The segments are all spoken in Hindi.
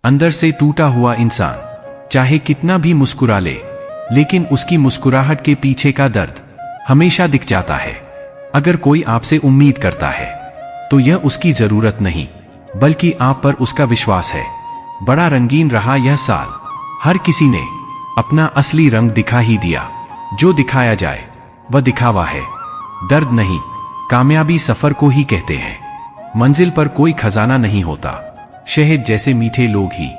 अंदर से टूटा हुआ इंसान चाहे कितना भी मुस्कुरा ले, लेकिन उसकी मुस्कुराहट के पीछे का दर्द हमेशा दिख जाता है। अगर कोई आपसे उम्मीद करता है तो यह उसकी जरूरत नहीं, बल्कि आप पर उसका विश्वास है। बड़ा रंगीन रहा यह साल, हर किसी ने अपना असली रंग दिखा ही दिया। जो दिखाया जाए वह दिखावा है, दर्द नहीं। कामयाबी सफर को ही कहते हैं। मंजिल पर कोई खजाना नहीं होता, शहद जैसे मीठे लोग ही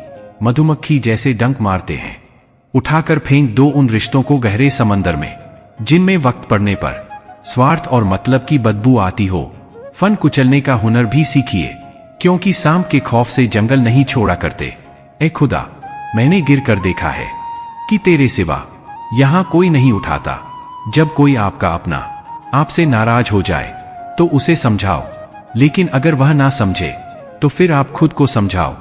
मधुमक्खी जैसे डंक मारते हैं। उठाकर फेंक दो उन रिश्तों को गहरे समंदर में, जिनमें वक्त पड़ने पर स्वार्थ और मतलब की बदबू आती हो। फन कुचलने का हुनर भी सीखिए, क्योंकि सांप के खौफ से जंगल नहीं छोड़ा करते। ए खुदा, मैंने गिर कर देखा है कि तेरे सिवा यहां कोई नहीं उठाता। जब कोई आपका अपना आपसे नाराज हो जाए तो उसे समझाओ, लेकिन अगर वह ना समझे तो फिर आप खुद को समझाओ।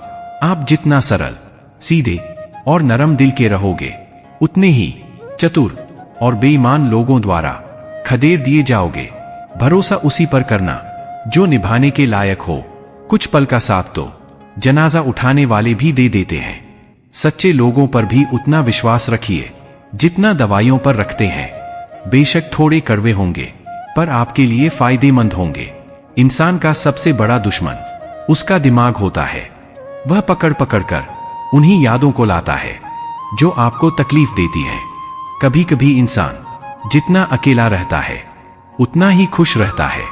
आप जितना सरल, सीधे और नरम दिल के रहोगे, उतने ही चतुर और बेईमान लोगों द्वारा खदेड़ दिए जाओगे। भरोसा उसी पर करना जो निभाने के लायक हो। कुछ पल का साथ तो जनाजा उठाने वाले भी दे देते हैं। सच्चे लोगों पर भी उतना विश्वास रखिए जितना दवाइयों पर रखते हैं। बेशक थोड़े कड़वे होंगे, पर आपके लिए फायदेमंद होंगे। इंसान का सबसे बड़ा दुश्मन उसका दिमाग होता है। वह पकड़ पकड़ कर उन्हीं यादों को लाता है जो आपको तकलीफ देती हैं। कभी कभी इंसान जितना अकेला रहता है उतना ही खुश रहता है।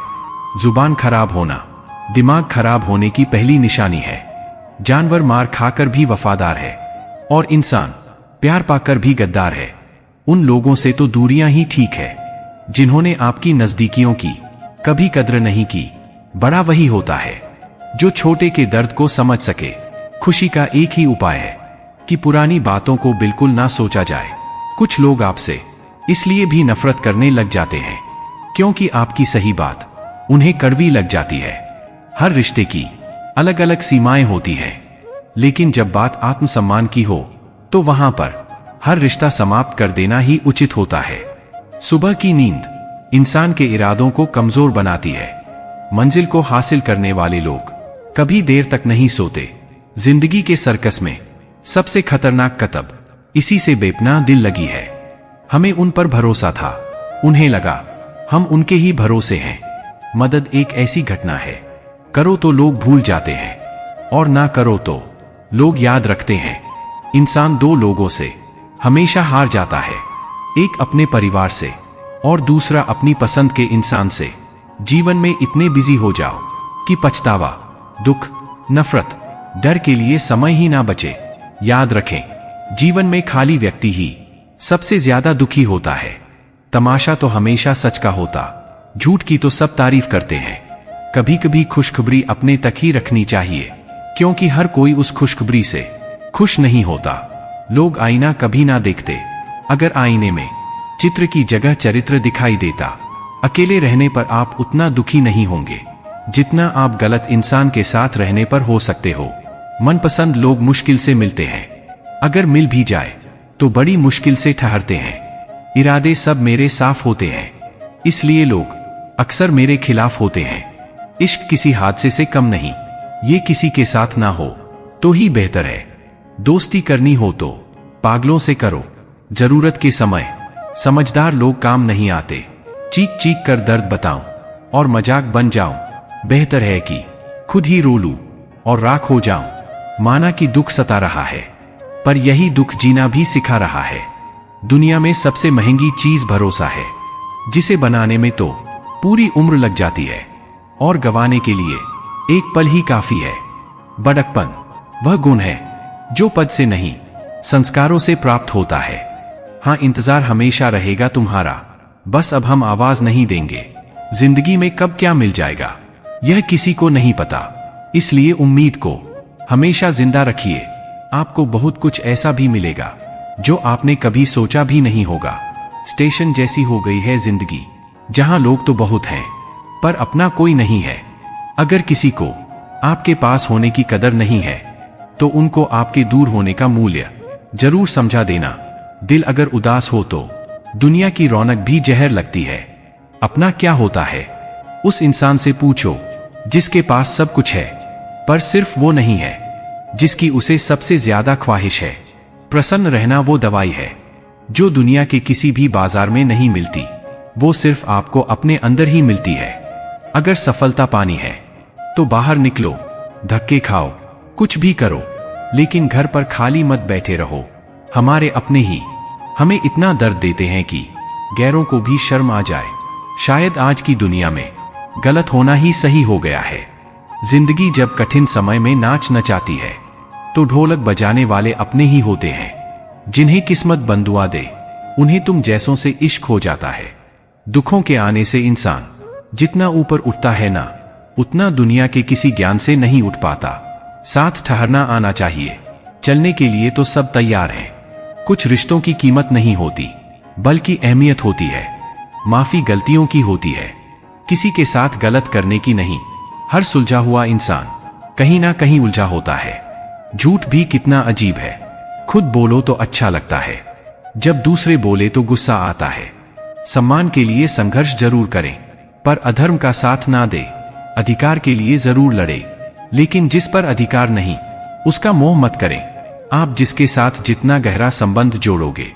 जुबान खराब होना दिमाग खराब होने की पहली निशानी है। जानवर मार खाकर भी वफादार है और इंसान प्यार पाकर भी गद्दार है। उन लोगों से तो दूरियां ही ठीक है जिन्होंने आपकी नजदीकियों की कभी कद्र नहीं की। बड़ा वही होता है जो छोटे के दर्द को समझ सके। खुशी का एक ही उपाय है कि पुरानी बातों को बिल्कुल ना सोचा जाए। कुछ लोग आपसे इसलिए भी नफरत करने लग जाते हैं क्योंकि आपकी सही बात उन्हें कड़वी लग जाती है। हर रिश्ते की अलग अलग सीमाएं होती हैं, लेकिन जब बात आत्मसम्मान की हो तो वहां पर हर रिश्ता समाप्त कर देना ही उचित होता है। सुबह की नींद इंसान के इरादों को कमजोर बनाती है। मंजिल को हासिल करने वाले लोग कभी देर तक नहीं सोते। जिंदगी के सर्कस में सबसे खतरनाक कतब इसी से बेपनाह दिल लगी है। हमें उन पर भरोसा था, उन्हें लगा हम उनके ही भरोसे हैं। मदद एक ऐसी घटना है, करो तो लोग भूल जाते हैं और ना करो तो लोग याद रखते हैं। इंसान दो लोगों से हमेशा हार जाता है, एक अपने परिवार से और दूसरा अपनी पसंद के इंसान से। जीवन में इतने बिजी हो जाओ कि पछतावा, दुख, नफरत, डर के लिए समय ही ना बचे। याद रखें, जीवन में खाली व्यक्ति ही सबसे ज्यादा दुखी होता है। तमाशा तो हमेशा सच का होता, झूठ की तो सब तारीफ करते हैं। कभी कभी खुशखबरी अपने तक ही रखनी चाहिए, क्योंकि हर कोई उस खुशखबरी से खुश नहीं होता। लोग आईना कभी ना देखते, अगर आईने में चित्र की जगह चरित्र दिखाई देता। अकेले रहने पर आप उतना दुखी नहीं होंगे जितना आप गलत इंसान के साथ रहने पर हो सकते हो। मनपसंद लोग मुश्किल से मिलते हैं, अगर मिल भी जाए तो बड़ी मुश्किल से ठहरते हैं। इरादे सब मेरे साफ होते हैं, इसलिए लोग अक्सर मेरे खिलाफ होते हैं। इश्क किसी हादसे से कम नहीं, ये किसी के साथ ना हो तो ही बेहतर है। दोस्ती करनी हो तो पागलों से करो, जरूरत के समय समझदार लोग काम नहीं आते। चीख चीख कर दर्द बताऊं और मजाक बन जाऊं, बेहतर है कि खुद ही रो लूं और राख हो जाऊं। माना कि दुख सता रहा है, पर यही दुख जीना भी सिखा रहा है। दुनिया में सबसे महंगी चीज भरोसा है, जिसे बनाने में तो पूरी उम्र लग जाती है और गंवाने के लिए एक पल ही काफी है। बड़कपन वह गुण है जो पद से नहीं, संस्कारों से प्राप्त होता है। हाँ, इंतजार हमेशा रहेगा तुम्हारा, बस अब हम आवाज नहीं देंगे। जिंदगी में कब क्या मिल जाएगा यह किसी को नहीं पता, इसलिए उम्मीद को हमेशा जिंदा रखिए। आपको बहुत कुछ ऐसा भी मिलेगा जो आपने कभी सोचा भी नहीं होगा। स्टेशन जैसी हो गई है जिंदगी, जहां लोग तो बहुत हैं पर अपना कोई नहीं है। अगर किसी को आपके पास होने की कदर नहीं है तो उनको आपके दूर होने का मूल्य जरूर समझा देना। दिल अगर उदास हो तो दुनिया की रौनक भी जहर लगती है। अपना क्या होता है उस इंसान से पूछो जिसके पास सब कुछ है पर सिर्फ वो नहीं है। जिसकी उसे सबसे ज्यादा ख्वाहिश है। प्रसन्न रहना वो दवाई है जो दुनिया के किसी भी बाजार में नहीं मिलती, वो सिर्फ आपको अपने अंदर ही मिलती है। अगर सफलता पानी है तो बाहर निकलो, धक्के खाओ, कुछ भी करो, लेकिन घर पर खाली मत बैठे रहो। हमारे अपने ही हमें इतना दर्द देते हैं कि गैरों को भी शर्म आ जाए। शायद आज की दुनिया में गलत होना ही सही हो गया है। जिंदगी जब कठिन समय में नाच नचाती है तो ढोलक बजाने वाले अपने ही होते हैं। जिन्हें किस्मत बंदुआ दे उन्हें तुम जैसों से इश्क हो जाता है। दुखों के आने से इंसान जितना ऊपर उठता है ना, उतना दुनिया के किसी ज्ञान से नहीं उठ पाता। साथ ठहरना आना चाहिए, चलने के लिए तो सब तैयार हैं। कुछ रिश्तों की कीमत नहीं होती बल्कि अहमियत होती है। माफी गलतियों की होती है, किसी के साथ गलत करने की नहीं। हर सुलझा हुआ इंसान कहीं ना कहीं उलझा होता है। झूठ भी कितना अजीब है, खुद बोलो तो अच्छा लगता है, जब दूसरे बोले तो गुस्सा आता है। सम्मान के लिए संघर्ष जरूर करें पर अधर्म का साथ ना दे। अधिकार के लिए जरूर लड़े लेकिन जिस पर अधिकार नहीं उसका मोह मत करें। आप जिसके साथ जितना गहरा संबंध जोड़ोगे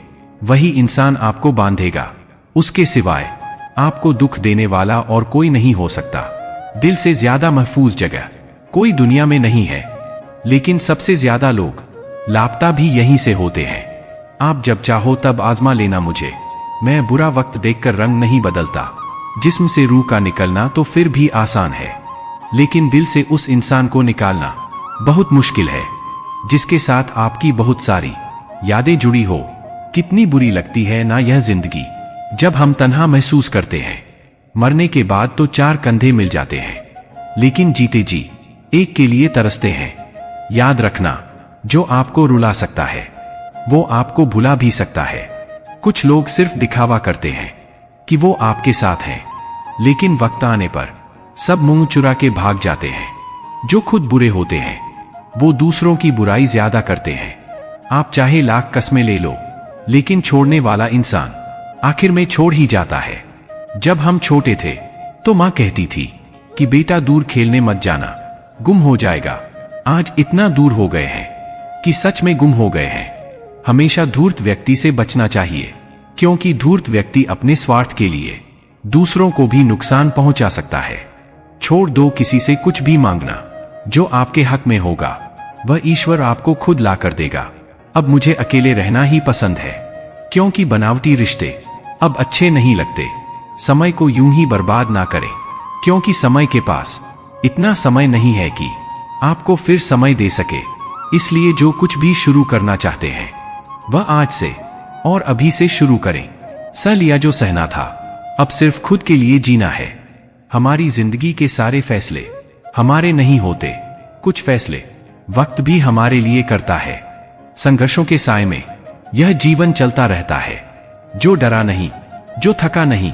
वही इंसान आपको बांधेगा। उसके सिवाय आपको दुख देने वाला और कोई नहीं हो सकता। दिल से ज्यादा महफूज जगह कोई दुनिया में नहीं है, लेकिन सबसे ज्यादा लोग लापता भी यहीं से होते हैं। आप जब चाहो तब आजमा लेना मुझे, मैं बुरा वक्त देखकर रंग नहीं बदलता। जिस्म से रूह का निकलना तो फिर भी आसान है, लेकिन दिल से उस इंसान को निकालना बहुत मुश्किल है जिसके साथ आपकी बहुत सारी यादें जुड़ी हो। कितनी बुरी लगती है ना यह जिंदगी जब हम तन्हा महसूस करते हैं। मरने के बाद तो चार कंधे मिल जाते हैं, लेकिन जीते जी एक के लिए तरसते हैं। याद रखना, जो आपको रुला सकता है वो आपको भुला भी सकता है। कुछ लोग सिर्फ दिखावा करते हैं कि वो आपके साथ हैं, लेकिन वक्त आने पर सब मुंह चुरा के भाग जाते हैं। जो खुद बुरे होते हैं वो दूसरों की बुराई ज्यादा करते हैं। आप चाहे लाख कस्में ले लो, लेकिन छोड़ने वाला इंसान आखिर में छोड़ ही जाता है। जब हम छोटे थे तो माँ कहती थी कि बेटा दूर खेलने मत जाना, गुम हो जाएगा। आज इतना दूर हो गए हैं कि सच में गुम हो गए हैं। हमेशा धूर्त व्यक्ति से बचना चाहिए, क्योंकि धूर्त व्यक्ति अपने स्वार्थ के लिए दूसरों को भी नुकसान पहुंचा सकता है। छोड़ दो किसी से कुछ भी मांगना, जो आपके हक में होगा वह ईश्वर आपको खुद ला कर देगा। अब मुझे अकेले रहना ही पसंद है, क्योंकि बनावटी रिश्ते अब अच्छे नहीं लगते। समय को यूं ही बर्बाद ना करें, क्योंकि समय के पास इतना समय नहीं है कि आपको फिर समय दे सके। इसलिए जो कुछ भी शुरू करना चाहते हैं वह आज से और अभी से शुरू करें। सह लिया जो सहना था, अब सिर्फ खुद के लिए जीना है। हमारी जिंदगी के सारे फैसले हमारे नहीं होते, कुछ फैसले वक्त भी हमारे लिए करता है। संघर्षों के साए में यह जीवन चलता रहता है। जो डरा नहीं, जो थका नहीं,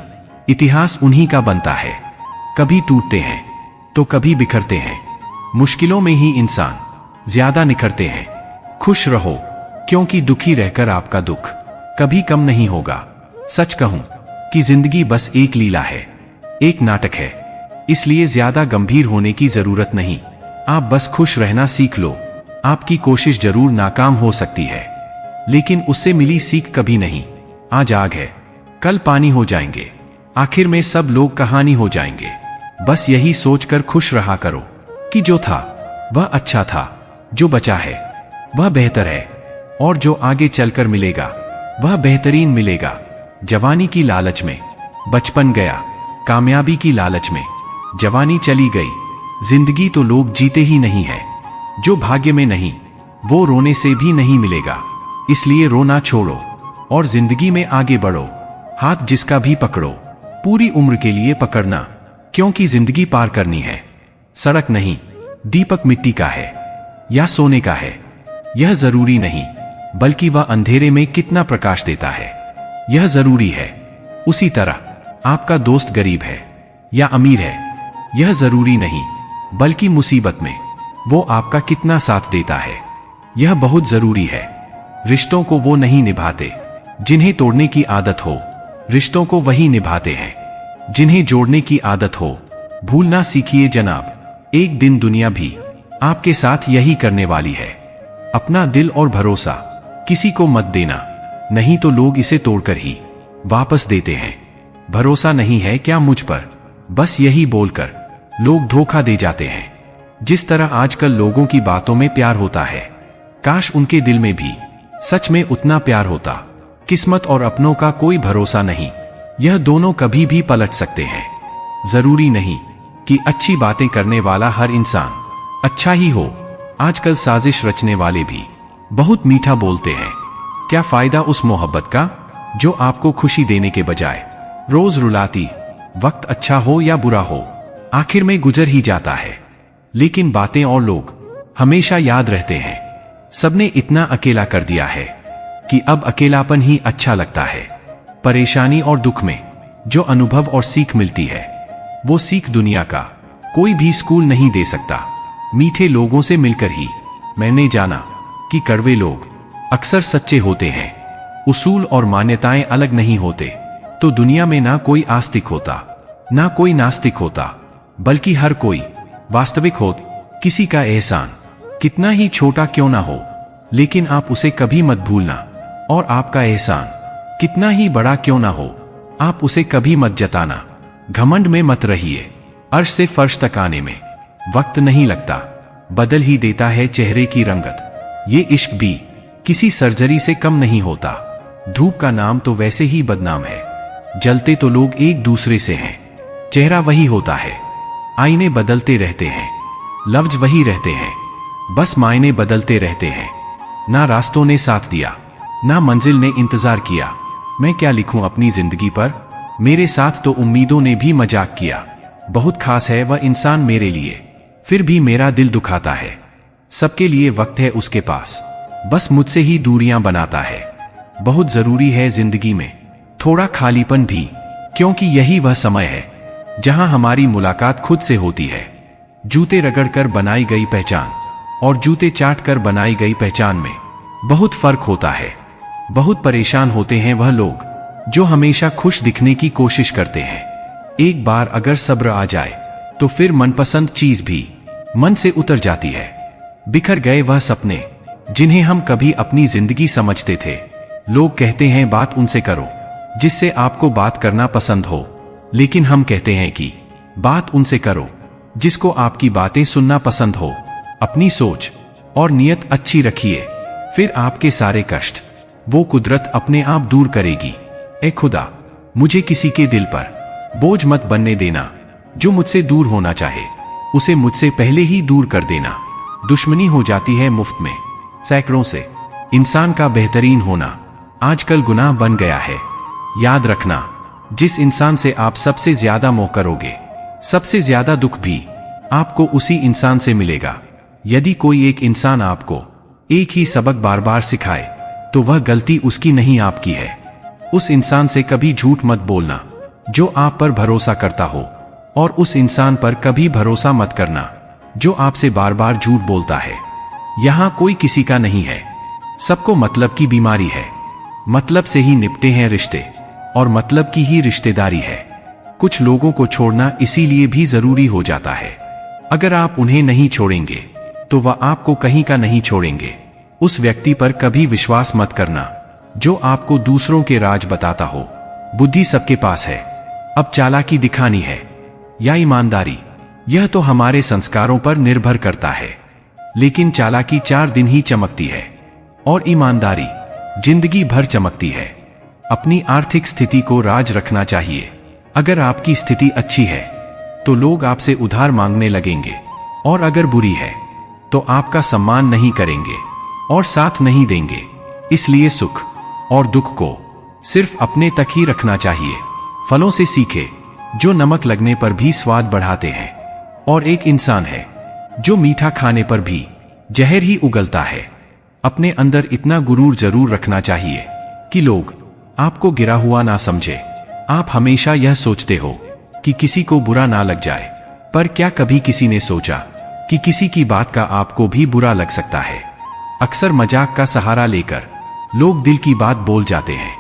इतिहास उन्हीं का बनता है। कभी टूटते हैं तो कभी बिखरते हैं, मुश्किलों में ही इंसान ज्यादा निखरते हैं। खुश रहो, क्योंकि दुखी रहकर आपका दुख कभी कम नहीं होगा। सच कहूं कि जिंदगी बस एक लीला है, एक नाटक है, इसलिए ज्यादा गंभीर होने की जरूरत नहीं। आप बस खुश रहना सीख लो। आपकी कोशिश जरूर नाकाम हो सकती है, लेकिन उससे मिली सीख कभी नहीं। आज आग है, कल पानी हो जाएंगे, आखिर में सब लोग कहानी हो जाएंगे। बस यही सोचकर खुश रहा करो कि जो था वह अच्छा था, जो बचा है वह बेहतर है, और जो आगे चलकर मिलेगा वह बेहतरीन मिलेगा। जवानी की लालच में बचपन गया, कामयाबी की लालच में जवानी चली गई। जिंदगी तो लोग जीते ही नहीं है, जो भाग्य में नहीं वो रोने से भी नहीं मिलेगा। इसलिए रोना छोड़ो और जिंदगी में आगे बढ़ो। हाथ जिसका भी पकड़ो पूरी उम्र के लिए पकड़ना, क्योंकि जिंदगी पार करनी है। सड़क नहीं, दीपक मिट्टी का है या सोने का है यह जरूरी नहीं, बल्कि वह अंधेरे में कितना प्रकाश देता है यह जरूरी है। उसी तरह आपका दोस्त गरीब है या अमीर है यह जरूरी नहीं, बल्कि मुसीबत में वो आपका कितना साथ देता है यह बहुत जरूरी है। रिश्तों को वो नहीं निभाते जिन्हें तोड़ने की आदत हो, रिश्तों को वही निभाते हैं जिन्हें जोड़ने की आदत हो। भूलना सीखिए जनाब, एक दिन दुनिया भी आपके साथ यही करने वाली है। अपना दिल और भरोसा किसी को मत देना, नहीं तो लोग इसे तोड़कर ही वापस देते हैं। भरोसा नहीं है क्या मुझ पर, बस यही बोलकर लोग धोखा दे जाते हैं। जिस तरह आजकल लोगों की बातों में प्यार होता है, काश उनके दिल में भी सच में उतना प्यार होता। किस्मत और अपनों का कोई भरोसा नहीं, यह दोनों कभी भी पलट सकते हैं। जरूरी नहीं कि अच्छी बातें करने वाला हर इंसान अच्छा ही हो। आजकल साजिश रचने वाले भी बहुत मीठा बोलते हैं। क्या फायदा उस मोहब्बत का जो आपको खुशी देने के बजाय रोज रुलाती। वक्त अच्छा हो या बुरा हो, आखिर में गुजर ही जाता है, लेकिन बातें और लोग हमेशा याद रहते हैं। सबने इतना अकेला कर दिया है कि अब अकेलापन ही अच्छा लगता है। परेशानी और दुख में जो अनुभव और सीख मिलती है, वो सीख दुनिया का कोई भी स्कूल नहीं दे सकता। मीठे लोगों से मिलकर ही मैंने जाना कि कड़वे लोग अक्सर सच्चे होते हैं। उसूल और मान्यताएं अलग नहीं होते तो दुनिया में ना कोई आस्तिक होता, ना कोई नास्तिक होता, बल्कि हर कोई वास्तविक हो। किसी का एहसान कितना ही छोटा क्यों ना हो, लेकिन आप उसे कभी मत भूलना। और आपका एहसान कितना ही बड़ा क्यों ना हो, आप उसे कभी मत जताना। घमंड में मत रहिए, अर्श से फर्श तक आने में वक्त नहीं लगता, बदल ही देता है चेहरे की रंगत। ये इश्क भी किसी सर्जरी से कम नहीं होता। धूप का नाम तो वैसे ही बदनाम है, जलते तो लोग एक दूसरे से हैं। चेहरा वही होता है, आईने बदलते रहते हैं, लफ्ज वही रहते हैं, बस मायने बदलते रहते हैं। ना रास्तों ने साथ दिया, ना मंजिल ने इंतजार किया। मैं क्या लिखूं अपनी जिंदगी पर, मेरे साथ तो उम्मीदों ने भी मजाक किया। बहुत खास है वह इंसान मेरे लिए, फिर भी मेरा दिल दुखाता है। सबके लिए वक्त है उसके पास, बस मुझसे ही दूरियां बनाता है। बहुत जरूरी है जिंदगी में थोड़ा खालीपन भी, क्योंकि यही वह समय है जहां हमारी मुलाकात खुद से होती है। जूते रगड़कर बनाई गई पहचान और जूते चाट कर बनाई गई पहचान में बहुत फर्क होता है। बहुत परेशान होते हैं वह लोग जो हमेशा खुश दिखने की कोशिश करते हैं। एक बार अगर सब्र आ जाए तो फिर मनपसंद चीज भी मन से उतर जाती है। बिखर गए वह सपने जिन्हें हम कभी अपनी जिंदगी समझते थे। लोग कहते हैं बात उनसे करो जिससे आपको बात करना पसंद हो, लेकिन हम कहते हैं कि बात उनसे करो जिसको आपकी बातें सुनना पसंद हो। अपनी सोच और नियत अच्छी रखिए, फिर आपके सारे कष्ट वो कुदरत अपने आप दूर करेगी। ए खुदा, मुझे किसी के दिल पर बोझ मत बनने देना। जो मुझसे दूर होना चाहे उसे मुझसे पहले ही दूर कर देना। दुश्मनी हो जाती है मुफ्त में सैकड़ों से। इंसान का बेहतरीन होना आजकल गुनाह बन गया है। याद रखना, जिस इंसान से आप सबसे ज्यादा मोह करोगे, सबसे ज्यादा दुख भी आपको उसी इंसान से मिलेगा। यदि कोई एक इंसान आपको एक ही सबक बार बार सिखाए तो वह गलती उसकी नहीं आपकी है। उस इंसान से कभी झूठ मत बोलना जो आप पर भरोसा करता हो, और उस इंसान पर कभी भरोसा मत करना जो आपसे बार बार झूठ बोलता है। यहां कोई किसी का नहीं है, सबको मतलब की बीमारी है। मतलब से ही निपटे हैं रिश्ते और मतलब की ही रिश्तेदारी है। कुछ लोगों को छोड़ना इसीलिए भी जरूरी हो जाता है। अगर आप उन्हें नहीं छोड़ेंगे तो वह आपको कहीं का नहीं छोड़ेंगे। उस व्यक्ति पर कभी विश्वास मत करना जो आपको दूसरों के राज बताता हो। बुद्धि सबके पास है, अब चालाकी दिखानी है या ईमानदारी, यह तो हमारे संस्कारों पर निर्भर करता है। लेकिन चालाकी 4 दिन ही चमकती है और ईमानदारी जिंदगी भर चमकती है। अपनी आर्थिक स्थिति को राज रखना चाहिए। अगर आपकी स्थिति अच्छी है तो लोग आपसे उधार मांगने लगेंगे, और अगर बुरी है तो आपका सम्मान नहीं करेंगे और साथ नहीं देंगे। इसलिए सुख और दुख को सिर्फ अपने तक ही रखना चाहिए। फलों से सीखे जो नमक लगने पर भी स्वाद बढ़ाते हैं, और एक इंसान है जो मीठा खाने पर भी जहर ही उगलता है। अपने अंदर इतना गुरूर जरूर रखना चाहिए कि लोग आपको गिरा हुआ ना समझे। आप हमेशा यह सोचते हो कि किसी को बुरा ना लग जाए, पर क्या कभी किसी ने सोचा कि किसी की बात का आपको भी बुरा लग सकता है। अक्सर मजाक का सहारा लेकर लोग दिल की बात बोल जाते हैं।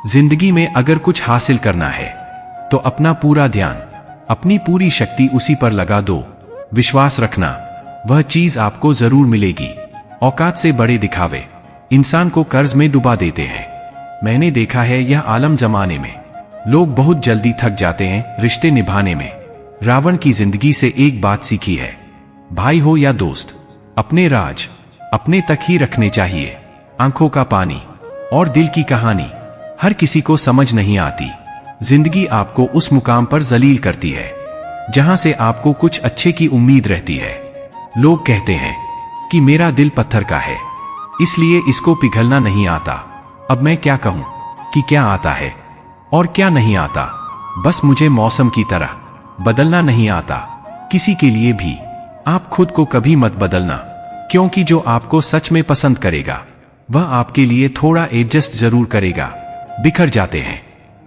जिंदगी में अगर कुछ हासिल करना है तो अपना पूरा ध्यान, अपनी पूरी शक्ति उसी पर लगा दो। विश्वास रखना, वह चीज आपको जरूर मिलेगी। औकात से बड़े दिखावे इंसान को कर्ज में डुबा देते हैं। मैंने देखा है यह आलम जमाने में लोग बहुत जल्दी थक जाते हैं रिश्ते निभाने में। रावण की जिंदगी से एक बात सीखी है, भाई हो या दोस्त, अपने राज अपने तक ही रखने चाहिए। आंखों का पानी और दिल की कहानी हर किसी को समझ नहीं आती। जिंदगी आपको उस मुकाम पर जलील करती है जहां से आपको कुछ अच्छे की उम्मीद रहती है। लोग कहते हैं कि मेरा दिल पत्थर का है, इसलिए इसको पिघलना नहीं आता। अब मैं क्या कहूं कि क्या आता है और क्या नहीं आता। बस मुझे मौसम की तरह बदलना नहीं आता। किसी के लिए भी आप खुद को कभी मत बदलना, क्योंकि जो आपको सच में पसंद करेगा वह आपके लिए थोड़ा एडजस्ट जरूर करेगा। बिखर जाते हैं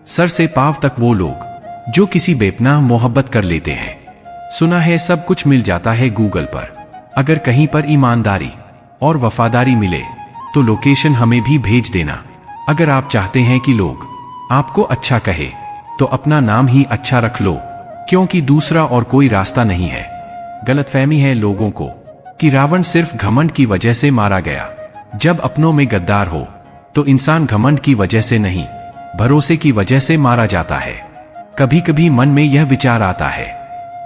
सर से पांव तक वो लोग जो किसी बेपनाह मोहब्बत कर लेते हैं। सुना है सब कुछ मिल जाता है गूगल पर। अगर कहीं पर ईमानदारी और वफादारी मिले तो लोकेशन हमें भी भेज देना। अगर आप चाहते हैं कि लोग आपको अच्छा कहे तो अपना नाम ही अच्छा रख लो, क्योंकि दूसरा और कोई रास्ता नहीं है। गलतफहमी है लोगों को कि रावण सिर्फ घमंड की वजह से मारा गया। जब अपनों में गद्दार हो तो इंसान घमंड की वजह से नहीं, भरोसे की वजह से मारा जाता है। कभी कभी मन में यह विचार आता है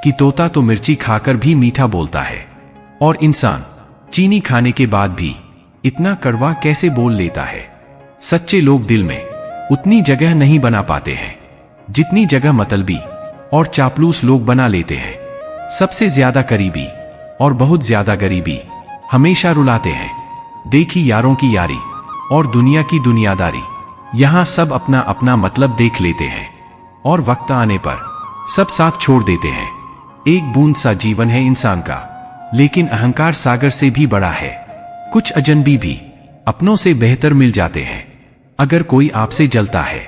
कि तोता तो मिर्ची खाकर भी मीठा बोलता है, और इंसान चीनी खाने के बाद भी इतना कड़वा कैसे बोल लेता है। सच्चे लोग दिल में उतनी जगह नहीं बना पाते हैं जितनी जगह मतलबी और चापलूस लोग बना लेते हैं। सबसे ज्यादा करीबी और बहुत ज्यादा गरीबी हमेशा रुलाते हैं। देखी यारों की यारी और दुनिया की दुनियादारी, यहां सब अपना अपना मतलब देख लेते हैं और वक्त आने पर सब साथ छोड़ देते हैं। एक बूंद सा जीवन है इंसान का, लेकिन अहंकार सागर से भी बड़ा है। कुछ अजनबी भी अपनों से बेहतर मिल जाते हैं। अगर कोई आपसे जलता है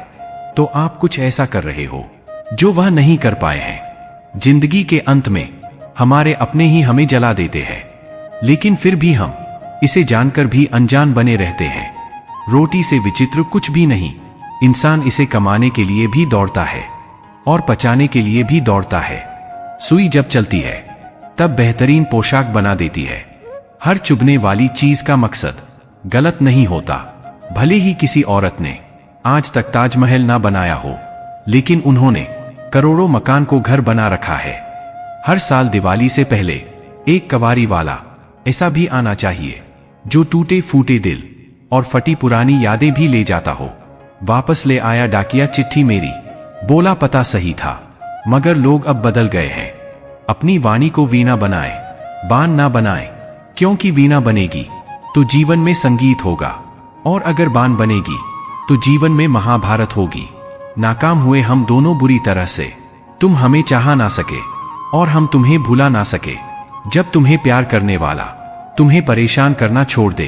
तो आप कुछ ऐसा कर रहे हो जो वह नहीं कर पाए हैं। जिंदगी के अंत में हमारे अपने ही हमें जला देते हैं, लेकिन फिर भी हम इसे जानकर भी अनजान बने रहते हैं। रोटी से विचित्र कुछ भी नहीं। इंसान इसे कमाने के लिए भी दौड़ता है और पचाने के लिए भी दौड़ता है। सुई जब चलती है तब बेहतरीन पोशाक बना देती है। हर चुभने वाली चीज का मकसद गलत नहीं होता। भले ही किसी औरत ने आज तक ताजमहल ना बनाया हो, लेकिन उन्होंने करोड़ों मकान को घर बना रखा है। हर साल दिवाली से पहले एक कवारी वाला ऐसा भी आना चाहिए जो टूटे फूटे दिल और फटी पुरानी यादें भी ले जाता हो। वापस ले आया डाकिया चिट्ठी मेरी, बोला पता सही था, मगर लोग अब बदल गए हैं। अपनी वाणी को वीणा बनाए, बाण ना बनाए, क्योंकि वीणा बनेगी तो जीवन में संगीत होगा, और अगर बाण बनेगी तो जीवन में महाभारत होगी। नाकाम हुए हम दोनों बुरी तरह से। तुम हमें चाह ना सके और हम तुम्हें भुला ना सके। जब तुम्हें प्यार करने वाला तुम्हें परेशान करना छोड़ दे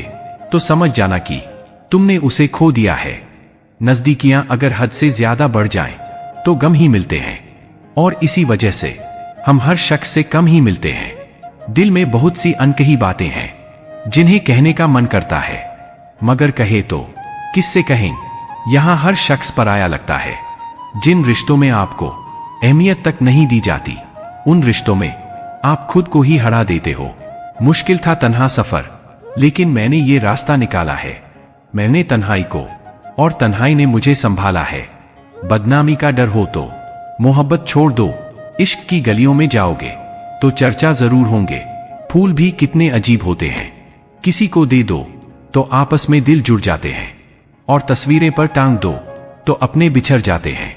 तो समझ जाना कि तुमने उसे खो दिया है। नजदीकियां अगर हद से ज्यादा बढ़ जाएं तो गम ही मिलते हैं, और इसी वजह से हम हर शख्स से कम ही मिलते हैं। दिल में बहुत सी अनकही बातें हैं जिन्हें कहने का मन करता है, मगर कहे तो किससे कहें। यहां हर शख्स पराया लगता है। जिन रिश्तों में आपको अहमियत तक नहीं दी जाती, उन रिश्तों में आप खुद को ही हरा देते हो। मुश्किल था तन्हा सफर, लेकिन मैंने ये रास्ता निकाला है। मैंने तन्हाई को और तन्हाई ने मुझे संभाला है। बदनामी का डर हो तो मोहब्बत छोड़ दो। इश्क की गलियों में जाओगे तो चर्चा जरूर होंगे। फूल भी कितने अजीब होते हैं, किसी को दे दो तो आपस में दिल जुड़ जाते हैं, और तस्वीरें पर टांग दो तो अपने बिछड़ जाते हैं।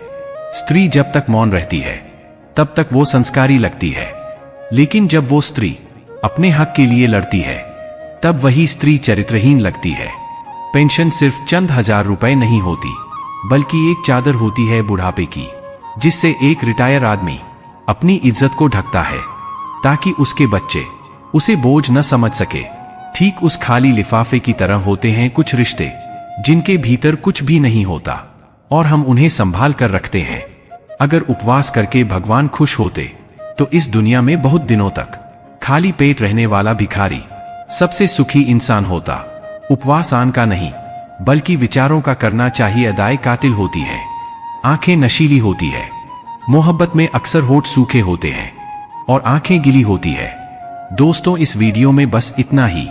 स्त्री जब तक मौन रहती है तब तक वो संस्कारी लगती है, लेकिन जब वो स्त्री अपने हक के लिए लड़ती है तब वही स्त्री चरित्रहीन लगती है। पेंशन सिर्फ चंद हजार रुपए नहीं होती, बल्कि एक चादर होती है बुढ़ापे की, जिससे एक रिटायर आदमी अपनी इज्जत को ढकता है ताकि उसके बच्चे उसे बोझ न समझ सके। ठीक उस खाली लिफाफे की तरह होते हैं कुछ रिश्ते जिनके भीतर कुछ भी नहीं होता और हम उन्हें संभाल कर रखते हैं। अगर उपवास करके भगवान खुश होते तो इस दुनिया में बहुत दिनों तक खाली पेट रहने वाला भिखारी सबसे सुखी इंसान होता। उपवास आन का नहीं, बल्कि विचारों का करना चाहिए। अदाएं कातिल होती हैं, आंखें नशीली होती है। मोहब्बत में अक्सर होठ सूखे होते हैं और आंखें गिली होती है। दोस्तों, इस वीडियो में बस इतना ही।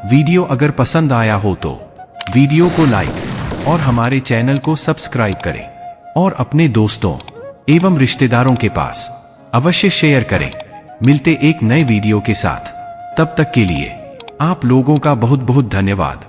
वीडियो अगर पसंद आया हो तो वीडियो को लाइक और हमारे चैनल को सब्सक्राइब करें और अपने दोस्तों एवं रिश्तेदारों के पास अवश्य शेयर करें। मिलते एक नए वीडियो के साथ, तब तक के लिए आप लोगों का बहुत बहुत धन्यवाद।